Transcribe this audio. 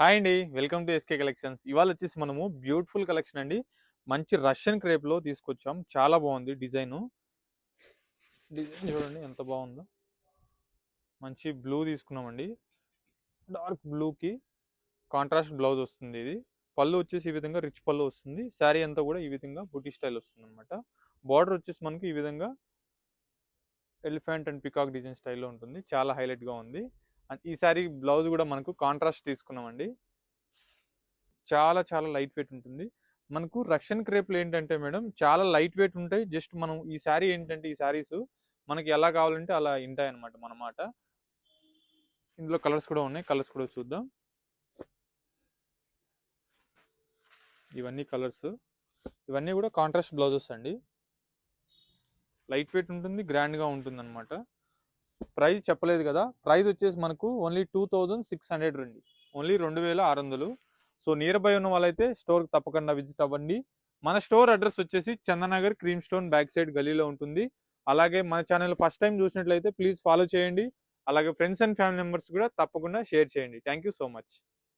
Hi అండి. Welcome to SK collections. ఇవాళ వచ్చేసి మనము బ్యూటిఫుల్ కలెక్షన్ అండి. మంచి రష్యన్ క్రేప్‌లో తీసుకొచ్చాం. చాలా బాగుంది డిజైను. డిజైన్ చూడండి ఎంత బాగుందో. మంచి బ్లూ తీసుకున్నామండి. డార్క్ బ్లూకి కాంట్రాస్ట్ బ్లౌజ్ వస్తుంది ఇది. పళ్ళు వచ్చేసి ఈ విధంగా రిచ్ పళ్ళు వస్తుంది. శారీ అంతా కూడా ఈ విధంగా బూటీ స్టైల్ వస్తుందన్నమాట. బార్డర్ వచ్చేసి మనకి ఈ విధంగా ఎలిఫెంట్ అండ్ పికాక్ డిజైన్ స్టైల్‌లో ఉంటుంది. చాలా హైలైట్‌గా ఉంది. అండ్ ఈ శారీ బ్లౌజ్ కూడా మనకు కాంట్రాస్ట్ తీసుకున్నామండి. చాలా చాలా లైట్ వెయిట్ ఉంటుంది. మనకు రష్యన్ క్రేప్‌లు ఏంటంటే మేడం చాలా లైట్ వెయిట్ ఉంటాయి. జస్ట్ మనం ఈ శారీ ఏంటంటే ఈ శారీస్ మనకి ఎలా కావాలంటే అలా ఉంటాయన్నమాట మన మాట. ఇందులో కలర్స్ కూడా ఉన్నాయి. కలర్స్ కూడా చూద్దాం. ఇవన్నీ కలర్స్. ఇవన్నీ కూడా కాంట్రాస్ట్ బ్లౌజెస్ అండి. లైట్ వెయిట్ ఉంటుంది. గ్రాండ్‌గా ఉంటుందన్నమాట. ప్రైస్ చెప్పలేదు కదా. ప్రైస్ వచ్చేసి మనకు ఓన్లీ 2600 రండి. ఓన్లీ 2600. సో నియర్ బై ఉన్న వాళ్ళైతే స్టోర్కి తప్పకుండా విజిట్ అవ్వండి. మన స్టోర్ అడ్రస్ వచ్చేసి Chandanagar Cream Stone back side గలీలో ఉంటుంది. అలాగే మన ఛానల్ ఫస్ట్ టైం చూసినట్లయితే ప్లీజ్ ఫాలో చేయండి. అలాగే ఫ్రెండ్స్ అండ్ ఫ్యామిలీ మెంబర్స్ కూడా తప్పకుండా షేర్ చేయండి. Thank you so much.